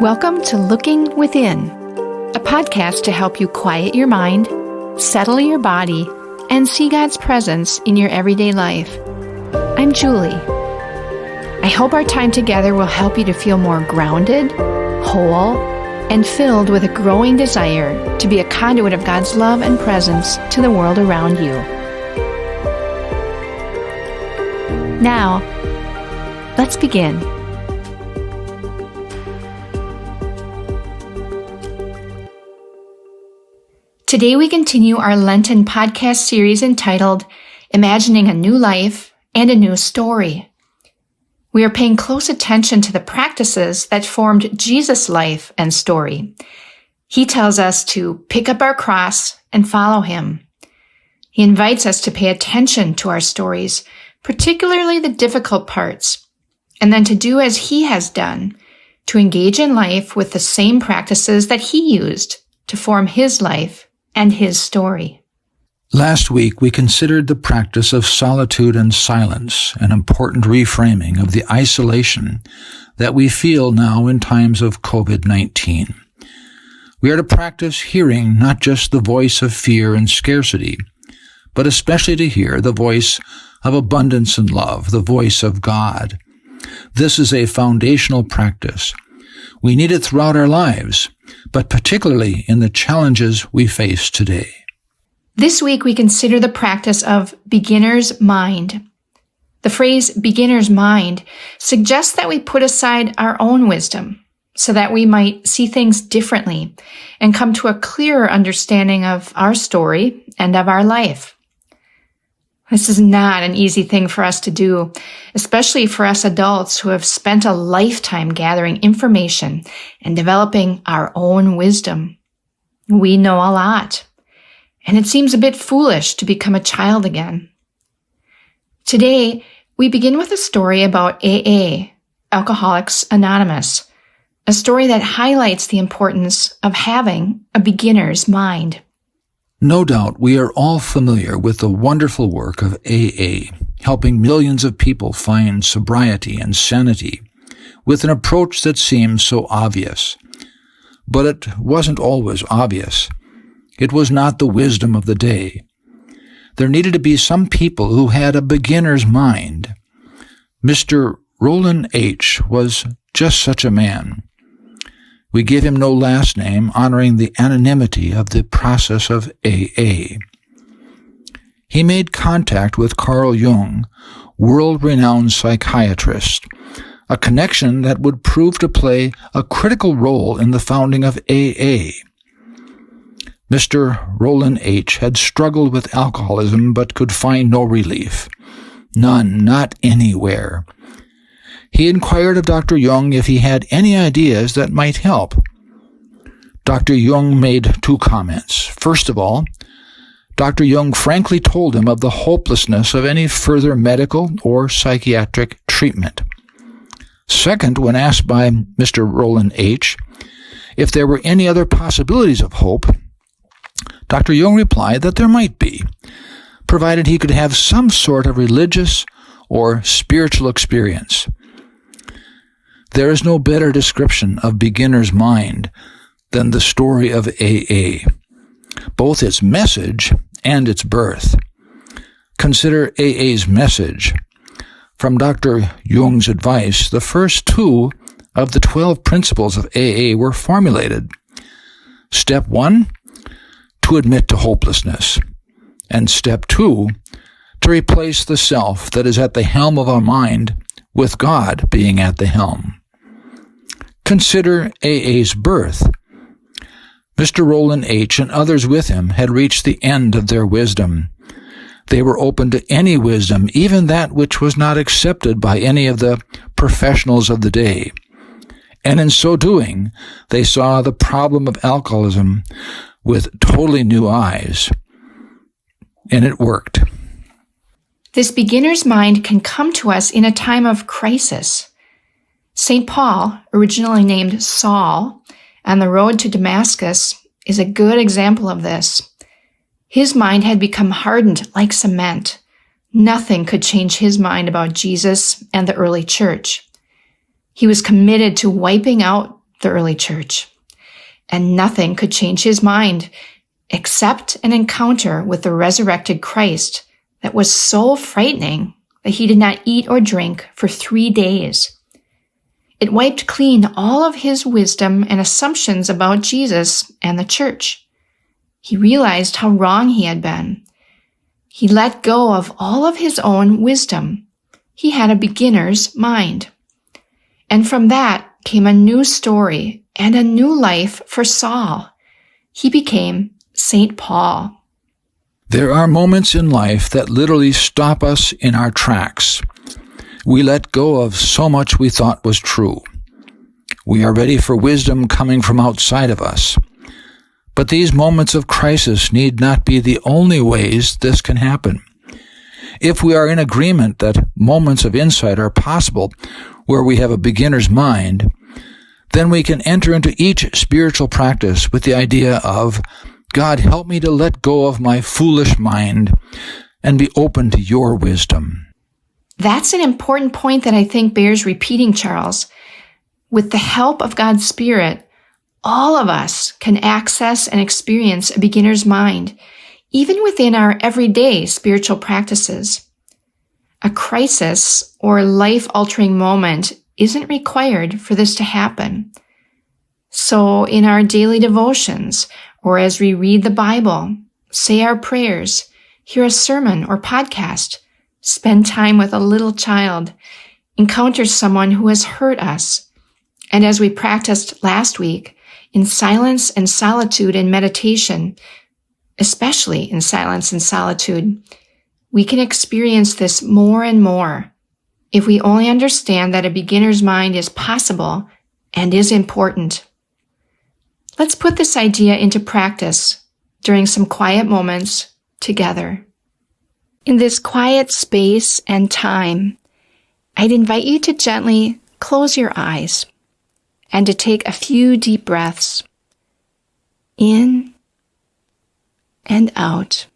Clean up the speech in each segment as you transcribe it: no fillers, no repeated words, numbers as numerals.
Welcome to Looking Within, a podcast to help you quiet your mind, settle your body, and see God's presence in your everyday life. I'm Julie. I hope our time together will help you to feel more grounded, whole, and filled with a growing desire to be a conduit of God's love and presence to the world around you. Now, let's begin. Today we continue our Lenten podcast series entitled Imagining a New Life and a New Story. We are paying close attention to the practices that formed Jesus' life and story. He tells us to pick up our cross and follow him. He invites us to pay attention to our stories, particularly the difficult parts, and then to do as he has done, to engage in life with the same practices that he used to form his life and his story. Last week, we considered the practice of solitude and silence, an important reframing of the isolation that we feel now in times of COVID-19. We are to practice hearing not just the voice of fear and scarcity, but especially to hear the voice of abundance and love, the voice of God. This is a foundational practice. We need it throughout our lives, but particularly in the challenges we face today. This week we consider the practice of beginner's mind. The phrase beginner's mind suggests that we put aside our own wisdom so that we might see things differently and come to a clearer understanding of our story and of our life. This is not an easy thing for us to do, especially for us adults who have spent a lifetime gathering information and developing our own wisdom. We know a lot, and it seems a bit foolish to become a child again. Today, we begin with a story about AA, Alcoholics Anonymous, a story that highlights the importance of having a beginner's mind. No doubt we are all familiar with the wonderful work of AA, helping millions of people find sobriety and sanity with an approach that seems so obvious. But it wasn't always obvious. It was not the wisdom of the day. There needed to be some people who had a beginner's mind. Mr. Roland H. was just such a man. We give him no last name, honoring the anonymity of the process of AA. He made contact with Carl Jung, world-renowned psychiatrist, a connection that would prove to play a critical role in the founding of AA. Mr. Roland H. had struggled with alcoholism but could find no relief. None, not anywhere. He inquired of Dr. Jung if he had any ideas that might help. Dr. Jung made two comments. First of all, Dr. Jung frankly told him of the hopelessness of any further medical or psychiatric treatment. Second, when asked by Mr. Roland H. if there were any other possibilities of hope, Dr. Jung replied that there might be, provided he could have some sort of religious or spiritual experience. There is no better description of beginner's mind than the story of AA, both its message and its birth. Consider AA's message. From Dr. Jung's advice, the first two of the 12 principles of AA were formulated. Step 1, to admit to hopelessness. And step 2, to replace the self that is at the helm of our mind with God being at the helm. Consider AA's birth. Mr. Roland H. and others with him had reached the end of their wisdom. They were open to any wisdom, even that which was not accepted by any of the professionals of the day. And in so doing, they saw the problem of alcoholism with totally new eyes. And it worked. This beginner's mind can come to us in a time of crisis. St. Paul, originally named Saul, on the road to Damascus, is a good example of this. His mind had become hardened like cement. Nothing could change his mind about Jesus and the early church. He was committed to wiping out the early church, and nothing could change his mind except an encounter with the resurrected Christ that was so frightening that he did not eat or drink for 3 days. It wiped clean all of his wisdom and assumptions about Jesus and the church. He realized how wrong he had been. He let go of all of his own wisdom. He had a beginner's mind. And from that came a new story and a new life for Saul. He became St. Paul. There are moments in life that literally stop us in our tracks. We let go of so much we thought was true. We are ready for wisdom coming from outside of us. But these moments of crisis need not be the only ways this can happen. If we are in agreement that moments of insight are possible where we have a beginner's mind, then we can enter into each spiritual practice with the idea of, God, help me to let go of my foolish mind and be open to your wisdom. That's an important point that I think bears repeating, Charles. With the help of God's Spirit, all of us can access and experience a beginner's mind, even within our everyday spiritual practices. A crisis or life-altering moment isn't required for this to happen. So in our daily devotions, or as we read the Bible, say our prayers, hear a sermon or podcast, spend time with a little child, encounter someone who has hurt us, and as we practiced last week, in silence and solitude and meditation, especially in silence and solitude, we can experience this more and more if we only understand that a beginner's mind is possible and is important. Let's put this idea into practice during some quiet moments together. In this quiet space and time, I'd invite you to gently close your eyes and to take a few deep breaths in and out,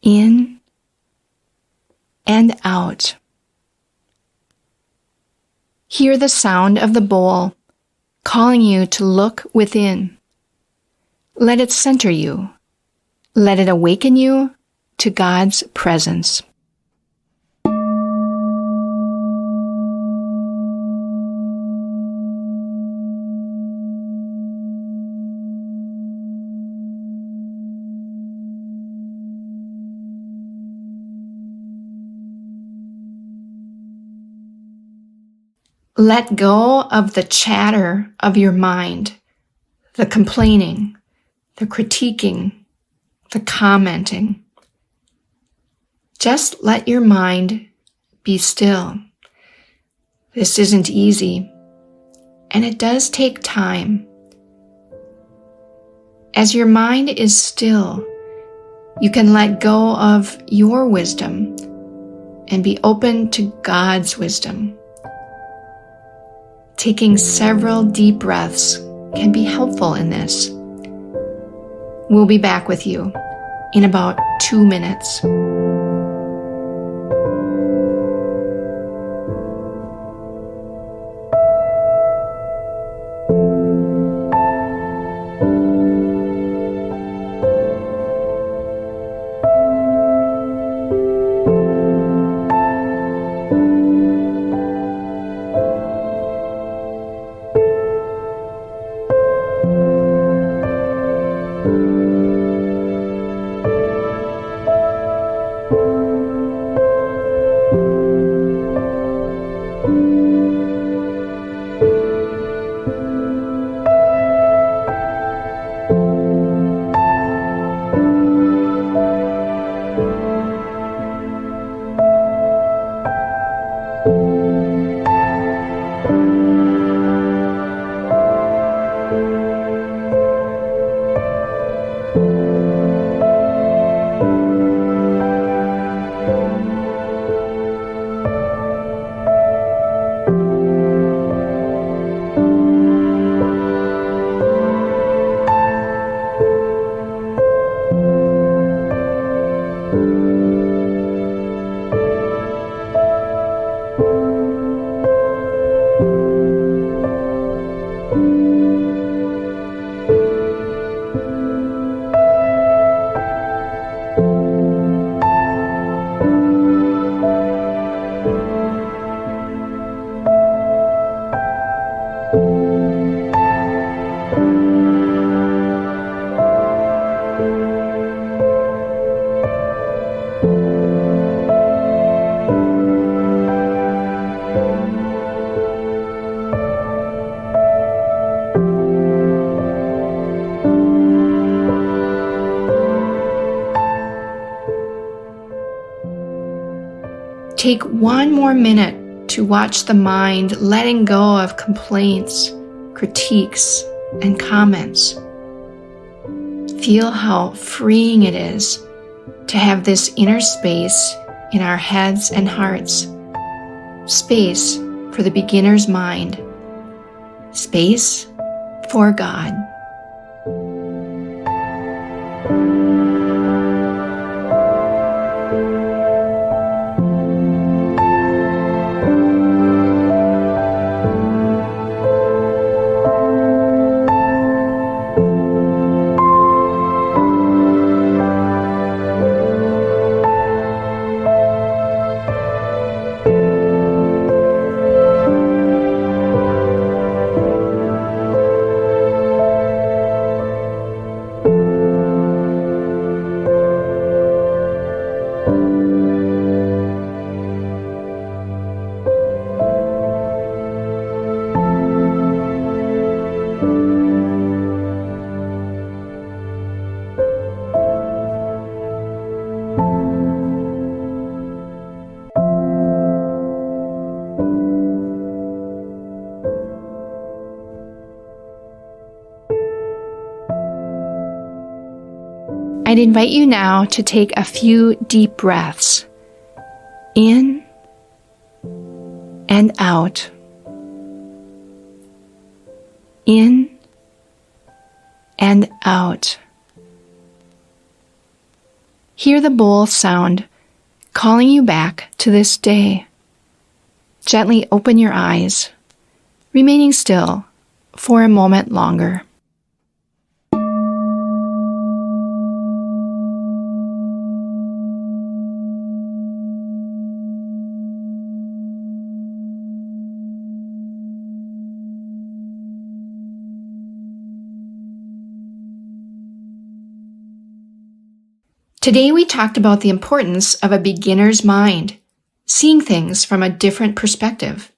in and out. Hear the sound of the bowl calling you to look within. Let it center you. Let it awaken you to God's presence. Let go of the chatter of your mind, the complaining, the critiquing, the commenting. Just let your mind be still. This isn't easy, and it does take time. As your mind is still, you can let go of your wisdom and be open to God's wisdom. Taking several deep breaths can be helpful in this. We'll be back with you in about 2 minutes. Take one more minute to watch the mind letting go of complaints, critiques, and comments. Feel how freeing it is to have this inner space in our heads and hearts. Space for the beginner's mind. Space for God. I'd invite you now to take a few deep breaths in and out. In and out. Hear the bowl sound calling you back to this day. Gently open your eyes, remaining still for a moment longer. Today we talked about the importance of a beginner's mind, seeing things from a different perspective.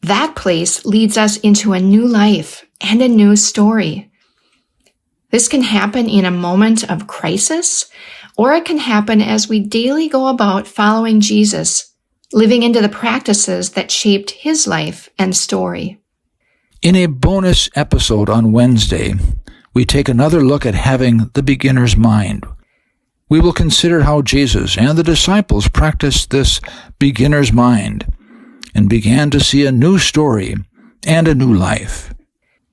That place leads us into a new life and a new story. This can happen in a moment of crisis, or it can happen as we daily go about following Jesus, living into the practices that shaped his life and story. In a bonus episode on Wednesday, we take another look at having the beginner's mind. We will consider how Jesus and the disciples practiced this beginner's mind and began to see a new story and a new life.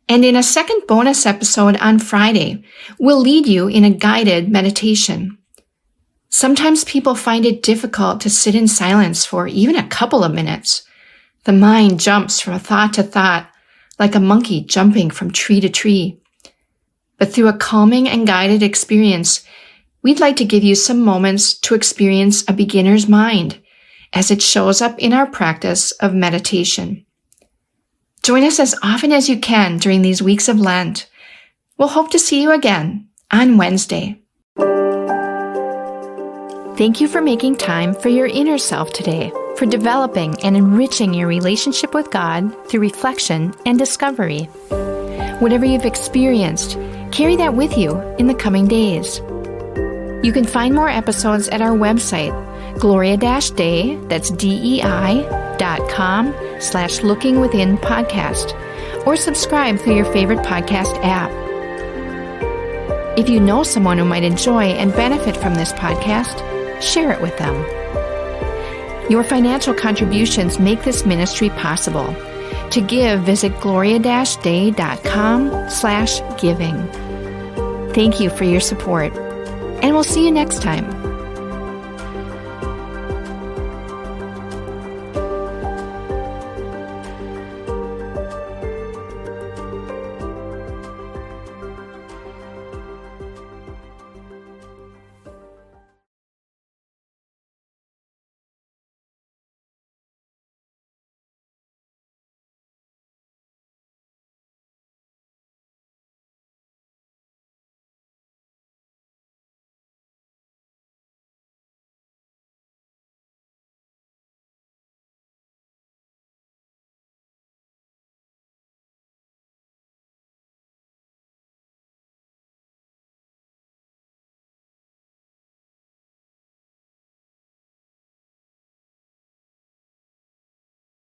And in a second bonus episode on Friday, we'll lead you in a guided meditation. Sometimes people find it difficult to sit in silence for even a couple of minutes. The mind jumps from thought to thought, like a monkey jumping from tree to tree. But through a calming and guided experience, we'd like to give you some moments to experience a beginner's mind as it shows up in our practice of meditation. Join us as often as you can during these weeks of Lent. We'll hope to see you again on Wednesday. Thank you for making time for your inner self today, for developing and enriching your relationship with God through reflection and discovery. Whatever you've experienced, carry that with you in the coming days. You can find more episodes at our website, Gloria-Day, that's DEI.com/lookingwithinpodcast, or subscribe through your favorite podcast app. If you know someone who might enjoy and benefit from this podcast, share it with them. Your financial contributions make this ministry possible. To give, visit Gloria-Day.com/giving. Thank you for your support, and we'll see you next time.